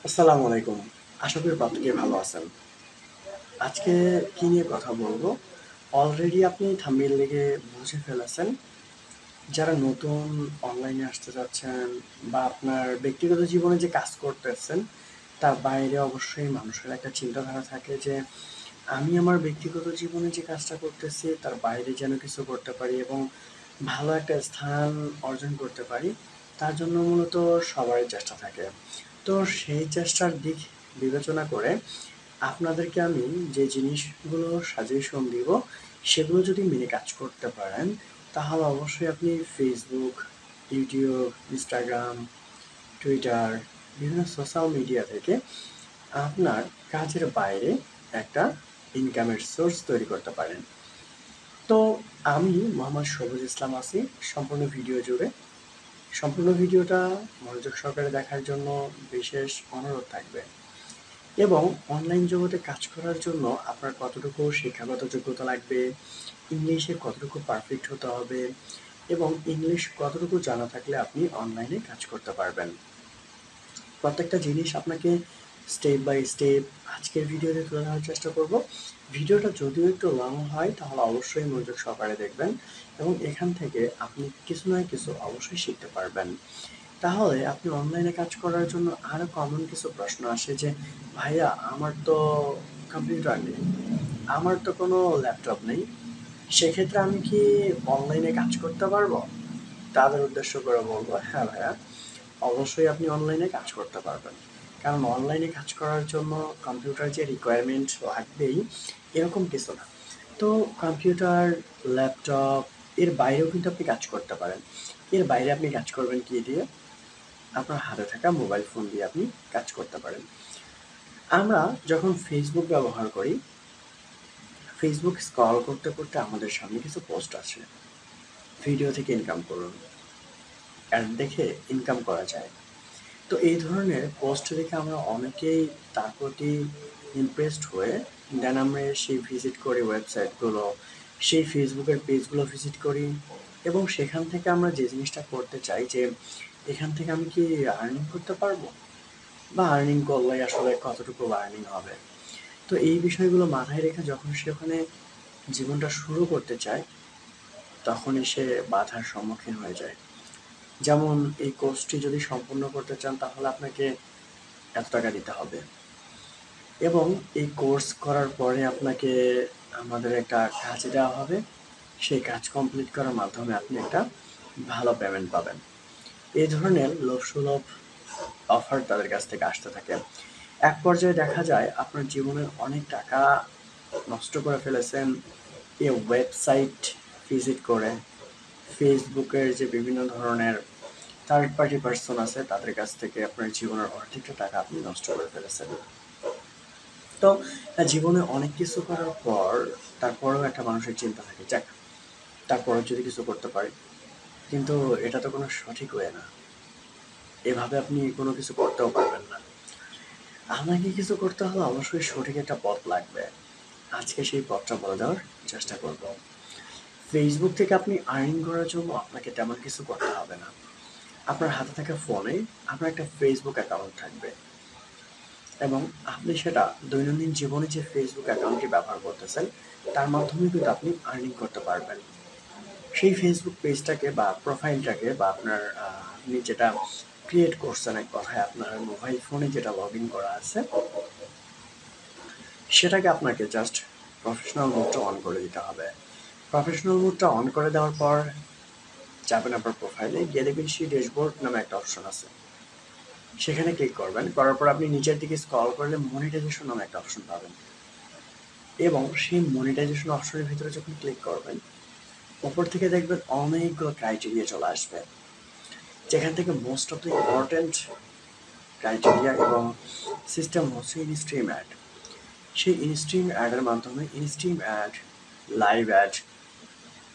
আসসালামু আলাইকুম। আশা করি প্রত্যেকেই ভালো আছেন। আজকে কি নিয়ে কথা বলবো? অলরেডি আপনি থাম্বনেইল দেখে বুঝে ফেলেছেন। যারা নতুন অনলাইনে আসতে চাচ্ছেন বা আপনার ব্যক্তিগত জীবনে যে কাজ করতেছেন, তার বাইরে অবশ্যই মানুষের একটা চিন্তাধারা থাকে যে, আমি আমার ব্যক্তিগত জীবনে যে কাজটা করতেছি, তার বাইরে যেন কিছু করতে পারি এবং ভালো একটা স্থান অর্জন করতে পারি। তার জন্য মূলত সবারই চেষ্টা থাকে। তো সেই চেষ্টার দিক বিবেচনা করে আপনাদেরকে আমি যে জিনিসগুলো সাজেশন দিব, সেগুলো যদি মেনে কাজ করতে পারেন, তাহলে অবশ্যই আপনি Facebook, YouTube, Instagram, Twitter বিভিন্ন সোশ্যাল মিডিয়া থেকে আপনার কাজের বাইরে একটা ইনকামের সোর্স তৈরি করতে পারেন। তো আমি মোহাম্মদ সবুজ ইসলাম আছি সম্পূর্ণ ভিডিও জুড়ে। সম্পূর্ণ ভিডিওটা মনোযোগ সহকারে দেখার জন্য বিশেষ অনুরোধ থাকবে। এবং অনলাইন জগতে কাজ করার জন্য আপনার কতটুকু শিক্ষাগত যোগ্যতা লাগবে, ইংলিশে কতটুকু পারফেক্ট হতে হবে এবং ইংলিশ কতটুকু জানা থাকলে আপনি অনলাইনে কাজ করতে পারবেন। প্রত্যেকটা জিনিস আপনাকে স্টেপ বাই স্টেপ আজকের ভিডিওতে তুলে ধরার চেষ্টা করব। ভিডিওটা যদিও একটু লং হয় তাহলে অবশ্যই মনোযোগ সহকারে দেখবেন এবং এখান থেকে আপনি কিছু না কিছু অবশ্যই শিখতে পারবেন। তাহলে আপনি অনলাইনে কাজ করার জন্য আরো কমন কিছু প্রশ্ন আসে যে, ভাইয়া আমার তো কম্পিউটার নেই, আমার তো কোনো ল্যাপটপ নেই, সেক্ষেত্রে আমি কি অনলাইনে কাজ করতে পারবো? তাদের উদ্দেশ্য করে বলবো, হ্যাঁ ভাইয়া, অবশ্যই আপনি অনলাইনে কাজ করতে পারবেন। কারণ অনলাইনে কাজ করার জন্য কম্পিউটার যে রিকোয়ারমেন্ট লাগবেই এরকম কিছু না। তো কম্পিউটার, ল্যাপটপ এর বাইরেও কিন্তু আপনি কাজ করতে পারেন। এর বাইরে আপনি কাজ করবেন কি দিয়ে? আপনার হাতে থাকা মোবাইল ফোন দিয়ে আপনি কাজ করতে পারেন। আমরা যখন ফেসবুক ব্যবহার করি, ফেসবুক স্ক্রল করতে করতে আমাদের সামনে কিছু পোস্ট আসে, ভিডিও থেকে ইনকাম করুন, অ্যাড দেখে ইনকাম করা যায়। তো এই ধরনের পোস্ট দেখে আমরা অনেকেই তার প্রতি ইমপ্রেসড হয়ে দেন আমরা সেই ভিজিট করি ওয়েবসাইটগুলো, সেই ফেসবুকের পেজগুলো ভিজিট করি এবং সেখান থেকে আমরা যে জিনিসটা করতে চাই যে, এখান থেকে আমি কি আর্নিং করতে পারবো বা আর্নিং করলে আসলে কতটুকু আর্নিং হবে। তো এই বিষয়গুলো মাথায় রেখে যখন সে ওখানে জীবনটা শুরু করতে চায়, তখনই সে বাধার সম্মুখীন হয়ে যায়। যেমন এই কোর্সটি যদি সম্পূর্ণ করতে চান তাহলে আপনাকে এত টাকা দিতে হবে এবং এই কোর্স করার পরে আপনাকে আমাদের একটা কাজ দেওয়া হবে, সেই কাজ কমপ্লিট করার মাধ্যমে আপনি একটা ভালো পেমেন্ট পাবেন। এই ধরনের লোভসুলভ অফার তাদের কাছ থেকে আসতে থাকে। এক পর্যায়ে দেখা যায় আপনার জীবনের অনেক টাকা নষ্ট করে ফেলেছেন এই ওয়েবসাইট ভিজিট করে, ফেসবুকের যে বিভিন্ন ধরনের থার্ড পার্টি পার্সন আছে তাদের কাছ থেকে আপনার জীবনের অর্ধেকটা টাকা আপনি নষ্ট করে ফেলেছেন। তো জীবনে অনেক কিছু করার পর তারপরেও একটা মানুষের চিন্তা থাকে, যাক তারপরেও যদি কিছু করতে পারি, কিন্তু এটা তো কোনো সঠিক ওয়ে না, এভাবে আপনি কোনো কিছু করতেও পারবেন না। আমাকে কিছু করতে হলে অবশ্যই সঠিক একটা পথ লাগবে। আজকে সেই পথটা বলে দেওয়ার চেষ্টা করব। ফেসবুক থেকে আপনি আর্নিং করার জন্য আপনাকে তেমন কিছু করতে হবে না। আপনার হাতে থাকা ফোনে আপনার একটা ফেসবুক অ্যাকাউন্ট থাকবে এবং আপনি সেটা দৈনন্দিন জীবনে যে ফেসবুক অ্যাকাউন্টটি ব্যবহার করতেছেন তার মাধ্যমে কিন্তু আপনি আর্নিং করতে পারবেন। সেই ফেসবুক পেজটাকে বা প্রোফাইলটাকে বা আপনার আপনি যেটা ক্রিয়েট করছেন, এক কথায় আপনার মোবাইল ফোনে যেটা লগ ইন করা আছে, সেটাকে আপনাকে জাস্ট প্রফেশনাল মোডটা অন করে দিতে হবে। প্রফেশনাল মোডটা অন করে দেওয়ার পর যাবেন আপনার প্রোফাইলে, গিয়ে দেখবেন সেই ড্যাশবোর্ড নামে একটা অপশন আছে, সেখানে ক্লিক করবেন। করার পর আপনি নিচের দিকে স্ক্রল করলে মনিটাইজেশন নামে একটা অপশন পাবেন এবং সেই মনিটাইজেশন অপশনের ভিতরে যখন ক্লিক করবেন, উপর থেকে দেখবেন অনেকগুলো ক্রাইটেরিয়া চলে আসবে, যেখান থেকে most of the important criteria এবং সিস্টেম হচ্ছে ইনস্ট্রিম অ্যাড। সেই ইনস্ট্রিম অ্যাডের মাধ্যমে instream ad, live ad,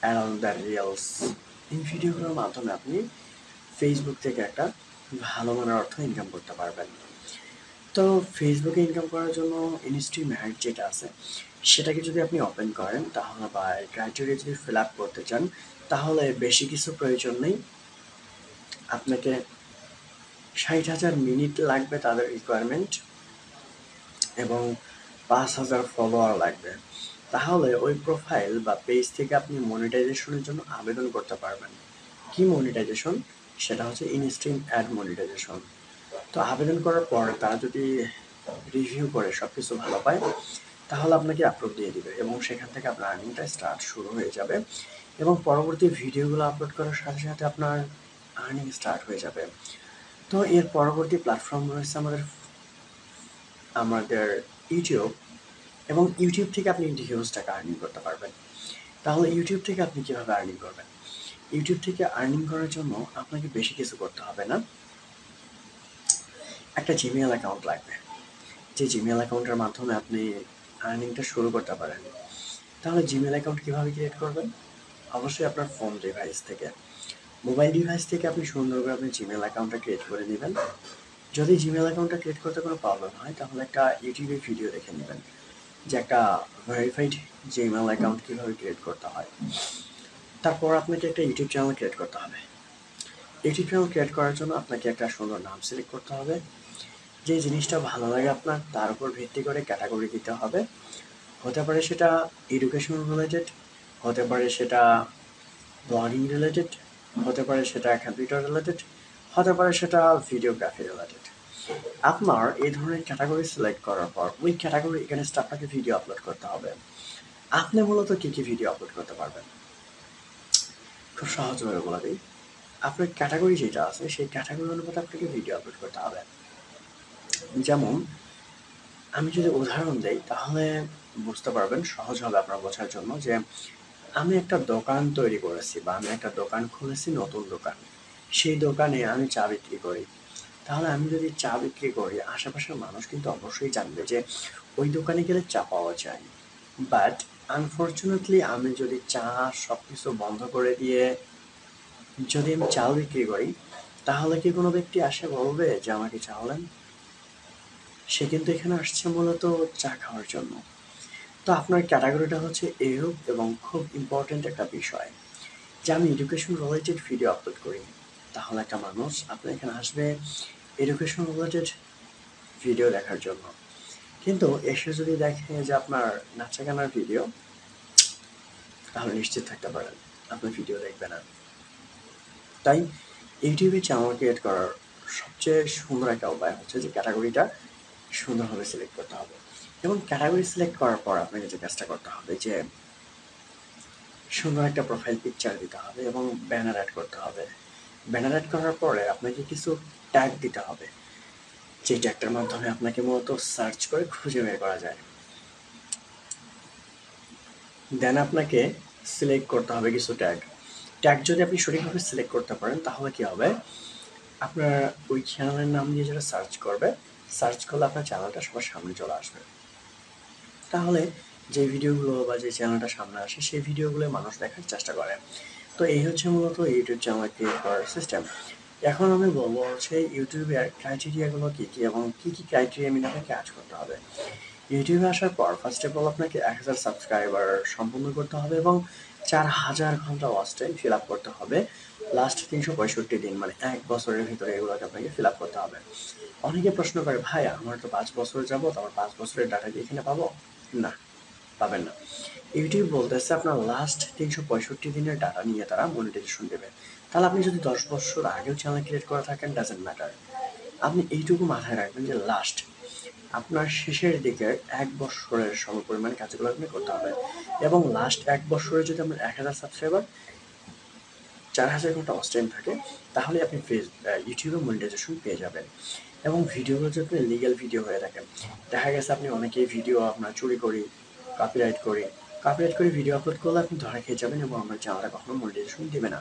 around the reels, এই ভিডিওগুলোর মাধ্যমে আপনি ফেসবুক থেকে একটা ভালো মানের অর্থ ইনকাম করতে পারবেন। তো ফেসবুকে ইনকাম করার জন্য ইনস্ট্রিম অ্যাড যেটা আছে সেটাকে যদি আপনি ওপেন করেন তাহলে বা ক্রাইটেরিয়া যদি ফিল আপ করতে চান, তাহলে বেশি কিছু প্রয়োজন নেই। আপনাকে 60,000 মিনিট লাগবে তাদের রিকোয়ারমেন্ট এবং 5,000 ফলোয়ার লাগবে। তাহলে ওই প্রোফাইল বা পেজ থেকে আপনি মনিটাইজেশনের জন্য আবেদন করতে পারবেন। কি মনিটাইজেশন? সেটা হচ্ছে ইনস্ট্রিম অ্যাড মনিটাইজেশন। তো আবেদন করার পর তারা যদি রিভিউ করে সব কিছু ভালো পায় তাহলে আপনাকে অ্যাপ্রুভ দিয়ে দিবে এবং সেখান থেকে আপনার আর্নিংটা স্টার্ট শুরু হয়ে যাবে এবং পরবর্তী ভিডিওগুলো আপলোড করার সাথে সাথে আপনার আর্নিং স্টার্ট হয়ে যাবে। তো এর পরবর্তী প্ল্যাটফর্ম রয়েছে আমাদের ইউটিউব, এবং ইউটিউব থেকে আপনি হিউজ টাকা আর্নিং করতে পারবেন। তাহলে ইউটিউব থেকে আপনি কিভাবে আর্নিং করবেন? ইউটিউব থেকে আর্নিং করার জন্য আপনাকে বেশি কিছু করতে হবে না। একটা জিমেইল অ্যাকাউন্ট লাগবে, যে জিমেইল অ্যাকাউন্টের মাধ্যমে আপনি আর্নিংটা শুরু করতে পারেন। তাহলে জিমেইল অ্যাকাউন্ট কিভাবে ক্রিয়েট করবেন? অবশ্যই আপনার ফোন ডিভাইস থেকে, মোবাইল ডিভাইস থেকে আপনি সুন্দর করে আপনি জিমেইল অ্যাকাউন্টটা ক্রিয়েট করে নেবেন। যদি জিমেইল অ্যাকাউন্টটা ক্রিয়েট করতে কোনো প্রবলেম হয় তাহলে একটা ইউটিউবে ভিডিও দেখে নেবেন যে একটা ভেরিফাইড জিমেইল অ্যাকাউন্ট কীভাবে ক্রিয়েট করতে হয়। তারপর আপনাকে একটা ইউটিউব চ্যানেল ক্রিয়েট করতে হবে। ইউটিউব চ্যানেল ক্রিয়েট করার জন্য আপনাকে একটা সুন্দর নাম সিলেক্ট করতে হবে। যে জিনিসটা ভালো লাগে আপনার তার উপর ভিত্তি করে ক্যাটাগরি দিতে হবে। হতে পারে সেটা এডুকেশন রিলেটেড, হতে পারে সেটা ব্লগিং রিলেটেড, হতে পারে সেটা কম্পিউটার রিলেটেড, হতে পারে সেটা ভিডিওগ্রাফি রিলেটেড। আপনার এই ধরনের ক্যাটাগরি সিলেক্ট করার পর ওই ক্যাটাগরি এগেনস্ট আপনাকে ভিডিও আপলোড করতে হবে। আপনি মূলত কী কী ভিডিও আপলোড করতে পারবেন? খুব সহজভাবে বলে দিই, আপনার ক্যাটাগরি যেটা আছে সেই ক্যাটাগরি অনুপাতে আপনাকে ভিডিও আপলোড করতে হবে। যেমন আমি যদি উদাহরণ দেই তাহলে বুঝতে পারবেন, সহজ হবে আপনার বোঝার জন্য, যে আমি একটা দোকান তৈরি করেছি বা আমি একটা দোকান খুলেছি, নতুন দোকান। সেই দোকানে আমি চা বিক্রি করি। তাহলে আমি যদি চা বিক্রি করি আশেপাশের মানুষ কিন্তু অবশ্যই জানবে যে ওই দোকানে গেলে চা পাওয়া যায়। বাট আনফর্চুনেটলি আমি যদি চা সব কিছু বন্ধ করে দিয়ে যদি আমি চাল বিক্রি করি তাহলে কি কোনো ব্যক্তি আসে বলবে যে আমাকে চা হলেন? সে কিন্তু এখানে আসছে মূলত চা খাওয়ার জন্য। তো আপনার ক্যাটাগরিটা হচ্ছে এরূপ, এবং খুব ইম্পর্টেন্ট একটা বিষয় যে আমি এডুকেশন রিলেটেড ভিডিও আপলোড করি, তাহলে একটা মানুষ আপনার এখানে আসবে এডুকেশন রিলেটেড ভিডিও দেখার জন্য। কিন্তু এসে যদি দেখে যে আপনার নাচা গানার ভিডিও, তাহলে নিশ্চিত থাকতে পারেন আপনার ভিডিও দেখবে না। তাই ইউটিউবে চ্যানেল ক্রিয়েট করার সবচেয়ে সুন্দর একটা উপায় হচ্ছে যে ক্যাটাগরিটা সুন্দরভাবে সিলেক্ট করতে হবে, এবং ক্যাটাগরি সিলেক্ট করার পর আপনাকে যে কাজটা করতে হবে যে সুন্দর একটা প্রোফাইল পিকচার দিতে হবে এবং ব্যানার অ্যাড করতে হবে। ব্যানার অ্যাড করার পরে আপনাকে কিছু ট্যাগ দিতে হবে, যে ট্যাগটার মাধ্যমে আপনাকে মূলত সার্চ করে খুঁজে বের করা যায়। দেন আপনাকে সিলেক্ট করতে হবে কিছু ট্যাগ। ট্যাগ যদি আপনি সঠিকভাবে সিলেক্ট করতে পারেন তাহলে কি হবে, আপনার ওই চ্যানেলের নাম দিয়ে যেটা সার্চ করবে, সার্চ করলে আপনার চ্যানেলটা সবার সামনে চলে আসবে। তাহলে যে ভিডিওগুলো বা যে চ্যানেলটা সামনে আসে সেই ভিডিওগুলো মানুষ দেখার চেষ্টা করে। তো এই হচ্ছে মূলত ইউটিউব চ্যানেল ক্রিয়েট করার সিস্টেম। এখন আমি বলবো হচ্ছে ইউটিউবের ক্রাইটেরিয়াগুলো কী কী এবং কী কী ক্রাইটেরিয়া মেনে আপনাকে কাজ করতে হবে। ইউটিউবে আসার পর ফার্স্ট অফ অল আপনাকে 1000 সাবস্ক্রাইবার সম্পূর্ণ করতে হবে এবং 4000 ঘন্টা ওয়াচ টাইম ফিল আপ করতে হবে লাস্ট 365 দিন, মানে 1 বছরের ভিতরে এগুলোকে আপনাকে ফিল আপ করতে হবে। অনেকে প্রশ্ন করে, ভাই আমার তো 5 বছর যাবত, আমার 5 বছরের ডাটা কি এখানে পাবো? না, পাবেন না। ইউটিউব বলতেছে আপনার লাস্ট 365 দিনের ডাটা নিয়ে তারা মনিটাইজেশন দেবে। তাহলে আপনি যদি 10 বছর আগেও চ্যানেল ক্রিয়েট করা থাকেন, ডাজেন্ট ম্যাটার। আপনি এইটুকু মাথায় রাখবেন যে লাস্ট আপনার শেষের দিকের 1 বছরের সমপরিমাণ কাজগুলো আপনি করতে হবে, এবং লাস্ট 1 বছরে যদি আপনার 1000 সাবস্ক্রাইবার 4000 ঘন্টা ওয়াচ টাইম থাকে তাহলে আপনি ইউটিউবে মনিটাইজেশন পেয়ে যাবেন। এবং ভিডিওগুলো যদি আপনি লিগ্যাল ভিডিও হয়ে থাকেন, দেখা গেছে আপনি অনেকেই ভিডিও আপনার চুরি করি, কপিরাইট করে ভিডিও আপলোড করলে আপনি ধরা খেয়ে যাবেন এবং আপনার চ্যানেলটা কখনো মনিটাইজেশন দেবে না।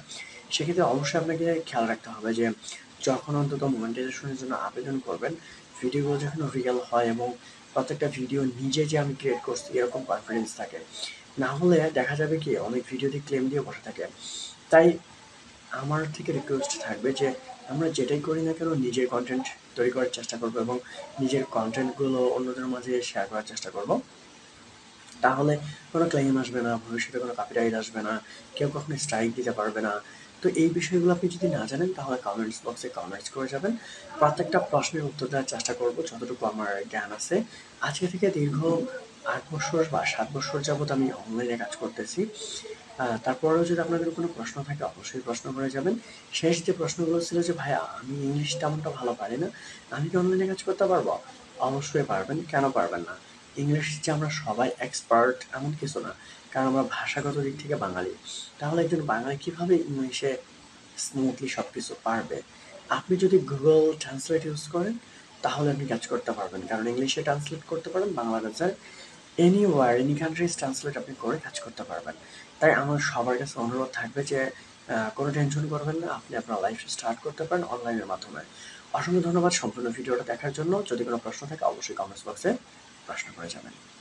সেক্ষেত্রে অবশ্যই আপনাকে খেয়াল রাখতে হবে যে যখন অন্তত মনিটাইজেশনের জন্য আবেদন করবেন, ভিডিওগুলো যখন রিয়েল হয় এবং প্রত্যেকটা ভিডিও নিজে যে আমি ক্রিয়েট করছি এরকম কনফিডেন্স থাকে। না হলে দেখা যাবে কি অনেক ভিডিওতে ক্লেম দিয়ে বসে থাকে। তাই আমার থেকে রিকোয়েস্ট থাকবে যে আমরা যেটাই করি না কেন নিজের কন্টেন্ট তৈরি করার চেষ্টা করবো এবং নিজের কন্টেন্টগুলো অন্যদের মাঝে শেয়ার করার চেষ্টা করব। তাহলে কোনো ক্লেম আসবে না, ভবিষ্যতে কোনো কপিরাইট আসবে না, কেউ কখনো স্ট্রাইক দিতে পারবে না। তো এই বিষয়গুলো আপনি যদি না জানেন তাহলে কমেন্টস বক্সে কমেন্টস করে যাবেন। প্রত্যেকটা প্রশ্নের উত্তর দেওয়ার চেষ্টা করব যতটুকু আমার জ্ঞান আছে। আজকে থেকে দীর্ঘ ৮ বছর বা ৭ বছর যাবত আমি অনলাইনে কাজ করতেছি। তারপরেও যদি আপনাদের কোনো প্রশ্ন থাকে অবশ্যই প্রশ্ন করে যাবেন। শেষ যে প্রশ্নগুলো ছিল যে, "ভাইয়া আমি ইংলিশ তেমনটা ভালো পারি না। আমি কি অনলাইনে কাজ করতে পারবো?" অবশ্যই পারবেন। কেন পারবেন না? ইংলিশ যে আমরা সবাই এক্সপার্ট এমন কিছু না। কারণ আমরা ভাষাগত দিক থেকে বাঙালি। তাহলে একজন বাঙালি কিভাবে ইংলিশে স্মুথলি সবকিছু পারবে? আপনি যদি Google Translate ইউজ করেন তাহলে আপনি কাজ করতে পারবেন। কারণ ইংলিশে ট্রান্সলেট করতে পারেন, বাংলাদেশের এনিওয়ার এনি কান্ট্রিজ ট্রান্সলেট আপনি করে কাজ করতে পারবেন। তাই আমার সবার কাছে অনুরোধ থাকবে যে কোনো টেনশন করবেন না। আপনি আপনার লাইফ স্টার্ট করতে পারেন অনলাইনের মাধ্যমে। অসংখ্য ধন্যবাদ সম্পূর্ণ ভিডিওটা দেখার জন্য। যদি কোনো প্রশ্ন থাকে অবশ্যই কমেন্টস বক্সে প্রশ্ন করে যাবেন।